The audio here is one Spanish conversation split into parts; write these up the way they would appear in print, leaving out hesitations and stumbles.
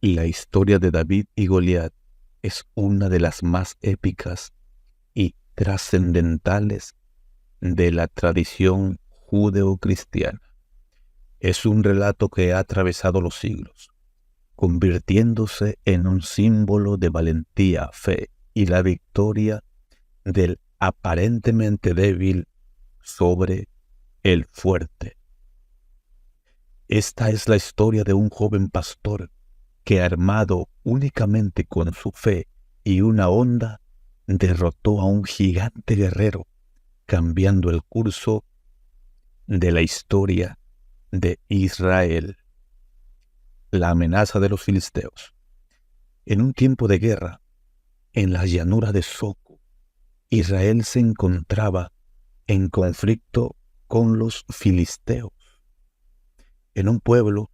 La historia de David y Goliat es una de las más épicas y trascendentales de la tradición judeocristiana. Es un relato que ha atravesado los siglos, convirtiéndose en un símbolo de valentía, fe y la victoria del aparentemente débil sobre el fuerte. Esta es la historia de un joven pastor que, armado únicamente con su fe y una onda, derrotó a un gigante guerrero, cambiando el curso de la historia de Israel. La amenaza de los filisteos. En un tiempo de guerra, en la llanura de Soco, Israel se encontraba en conflicto con los filisteos, en un pueblo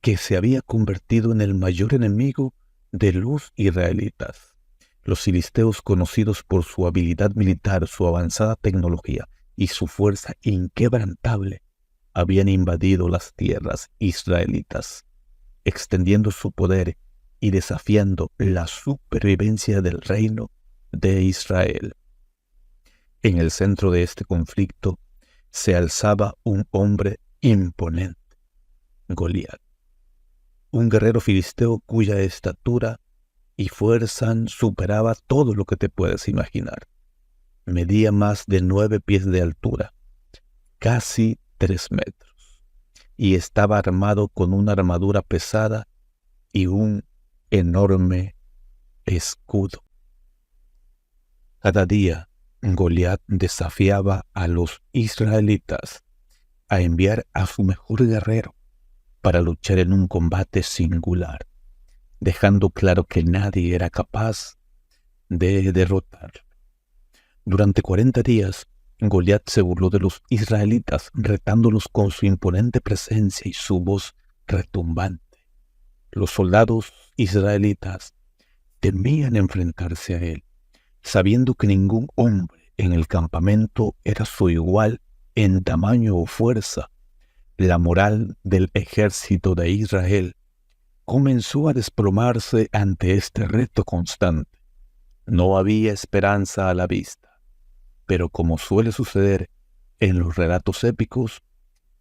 que se había convertido en el mayor enemigo de los israelitas. Los filisteos, conocidos por su habilidad militar, su avanzada tecnología y su fuerza inquebrantable, habían invadido las tierras israelitas, extendiendo su poder y desafiando la supervivencia del reino de Israel. En el centro de este conflicto se alzaba un hombre imponente, Goliat, un guerrero filisteo cuya estatura y fuerza superaba todo lo que te puedes imaginar. Medía más de 9 pies de altura, casi 3 metros, y estaba armado con una armadura pesada y un enorme escudo. Cada día, Goliat desafiaba a los israelitas a enviar a su mejor guerrero para luchar en un combate singular, dejando claro que nadie era capaz de derrotarlo. Durante 40 días, Goliat se burló de los israelitas, retándolos con su imponente presencia y su voz retumbante. Los soldados israelitas temían enfrentarse a él, sabiendo que ningún hombre en el campamento era su igual en tamaño o fuerza. La moral del ejército de Israel comenzó a desplomarse ante este reto constante. No había esperanza a la vista, pero como suele suceder en los relatos épicos,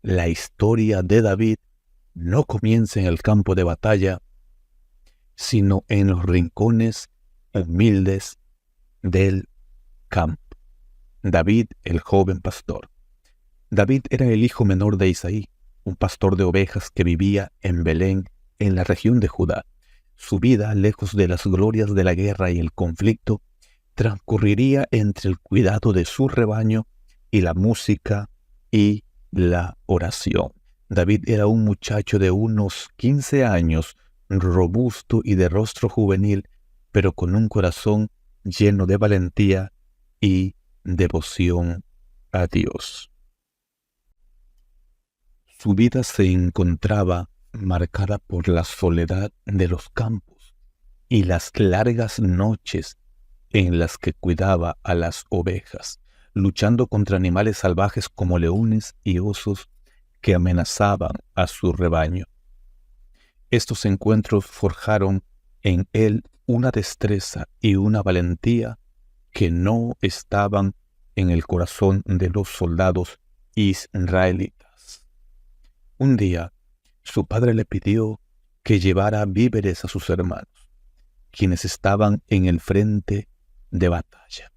la historia de David no comienza en el campo de batalla, sino en los rincones humildes del campo. David, el joven pastor. David era el hijo menor de Isaí, un pastor de ovejas que vivía en Belén, en la región de Judá. Su vida, lejos de las glorias de la guerra y el conflicto, transcurriría entre el cuidado de su rebaño y la música y la oración. David era un muchacho de unos 15 años, robusto y de rostro juvenil, pero con un corazón lleno de valentía y devoción a Dios. Su vida se encontraba marcada por la soledad de los campos y las largas noches en las que cuidaba a las ovejas, luchando contra animales salvajes como leones y osos que amenazaban a su rebaño. Estos encuentros forjaron en él una destreza y una valentía que no estaban en el corazón de los soldados israelitas. Un día, su padre le pidió que llevara víveres a sus hermanos, quienes estaban en el frente de batalla,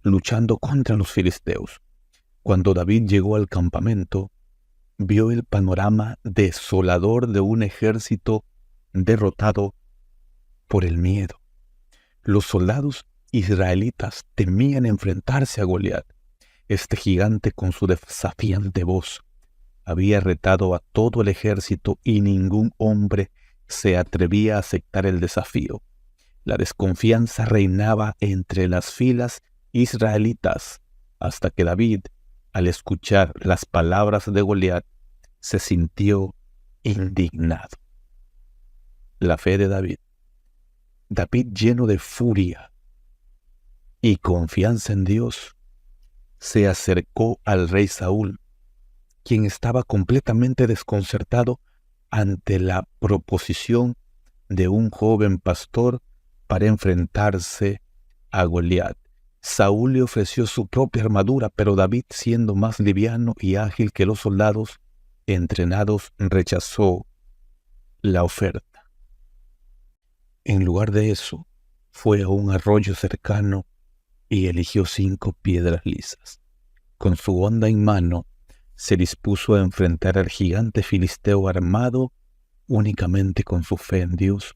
luchando contra los filisteos. Cuando David llegó al campamento, vio el panorama desolador de un ejército derrotado por el miedo. Los soldados israelitas temían enfrentarse a Goliat. Este gigante, con su desafiante voz, había retado a todo el ejército y ningún hombre se atrevía a aceptar el desafío. La desconfianza reinaba entre las filas israelitas hasta que David, al escuchar las palabras de Goliat, se sintió indignado. La fe de David. David, lleno de furia y confianza en Dios, se acercó al rey Saúl, quien estaba completamente desconcertado ante la proposición de un joven pastor para enfrentarse a Goliat. Saúl le ofreció su propia armadura, pero David, siendo más liviano y ágil que los soldados entrenados, rechazó la oferta. En lugar de eso, fue a un arroyo cercano y eligió 5 piedras lisas. Con su honda en mano, se dispuso a enfrentar al gigante filisteo armado únicamente con su fe en Dios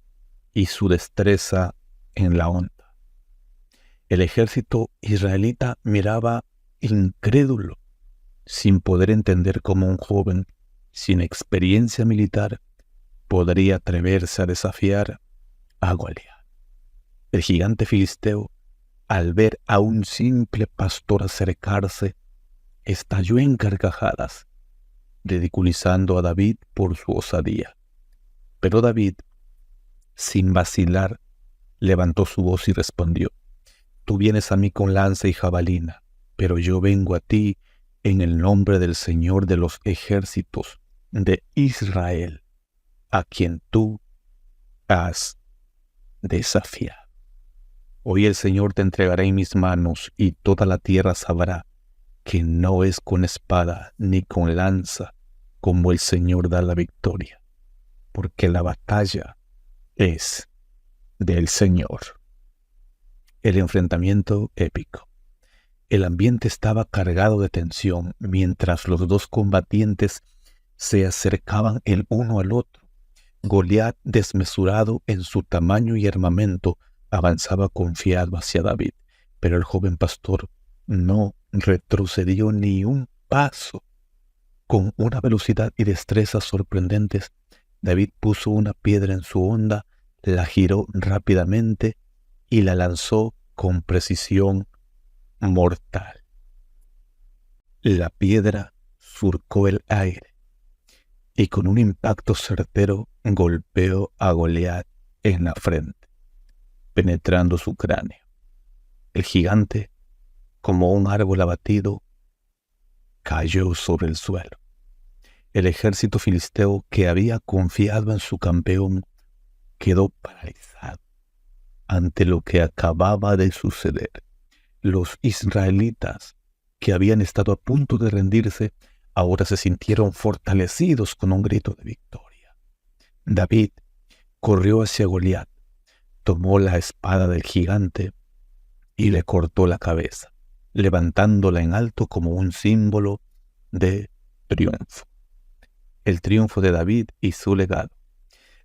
y su destreza en la honda. El ejército israelita miraba incrédulo, sin poder entender cómo un joven sin experiencia militar podría atreverse a desafiar a Goliat. El gigante filisteo, al ver a un simple pastor acercarse, estalló en carcajadas, ridiculizando a David por su osadía. Pero David, sin vacilar, levantó su voz y respondió: Tú vienes a mí con lanza y jabalina, pero yo vengo a ti en el nombre del Señor de los ejércitos de Israel, a quien tú has desafiado. Hoy el Señor te entregará en mis manos, y toda la tierra sabrá que no es con espada ni con lanza como el Señor da la victoria, porque la batalla es del Señor. El enfrentamiento épico. El ambiente estaba cargado de tensión mientras los dos combatientes se acercaban el uno al otro. Goliat, desmesurado en su tamaño y armamento, avanzaba confiado hacia David, pero el joven pastor no retrocedió ni un paso. Con una velocidad y destreza sorprendentes, David puso una piedra en su honda, la giró rápidamente y la lanzó con precisión mortal. La piedra surcó el aire y con un impacto certero golpeó a Goliat en la frente, penetrando su cráneo. El gigante, como un árbol abatido, cayó sobre el suelo. El ejército filisteo, que había confiado en su campeón, quedó paralizado ante lo que acababa de suceder. Los israelitas, que habían estado a punto de rendirse, ahora se sintieron fortalecidos con un grito de victoria. David corrió hacia Goliat, tomó la espada del gigante y le cortó la cabeza, levantándola en alto como un símbolo de triunfo. El triunfo de David y su legado.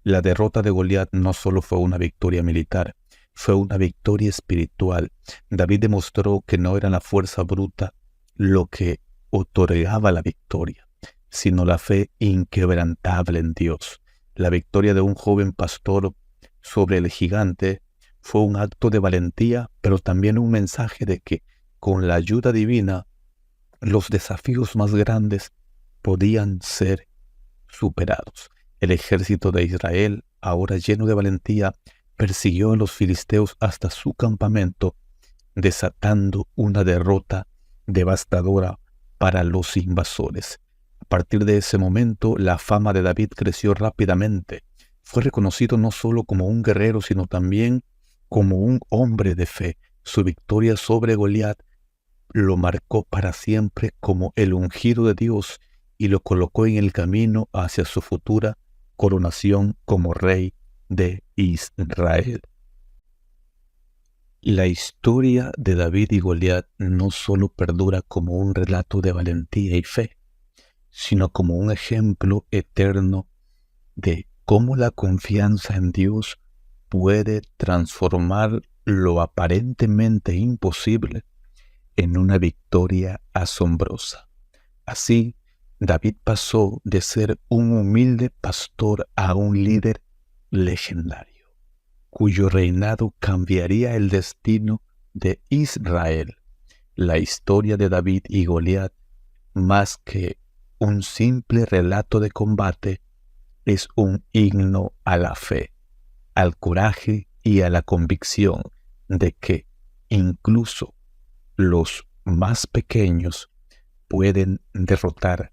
La derrota de Goliat no solo fue una victoria militar, fue una victoria espiritual. David demostró que no era la fuerza bruta lo que otorgaba la victoria, sino la fe inquebrantable en Dios. La victoria de un joven pastor sobre el gigante fue un acto de valentía, pero también un mensaje de que, con la ayuda divina, los desafíos más grandes podían ser superados. El ejército de Israel, ahora lleno de valentía, persiguió a los filisteos hasta su campamento, desatando una derrota devastadora para los invasores. A partir de ese momento, la fama de David creció rápidamente. Fue reconocido no solo como un guerrero, sino también como un hombre de fe. Su victoria sobre Goliat lo marcó para siempre como el ungido de Dios y lo colocó en el camino hacia su futura coronación como rey de Israel. La historia de David y Goliat no solo perdura como un relato de valentía y fe, sino como un ejemplo eterno de cómo la confianza en Dios puede transformar lo aparentemente imposible en una victoria asombrosa. Así, David pasó de ser un humilde pastor a un líder legendario, cuyo reinado cambiaría el destino de Israel. La historia de David y Goliat, más que un simple relato de combate, es un himno a la fe, al coraje y a la convicción de que incluso los más pequeños pueden derrotar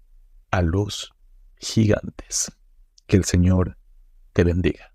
a los gigantes. Que el Señor te bendiga.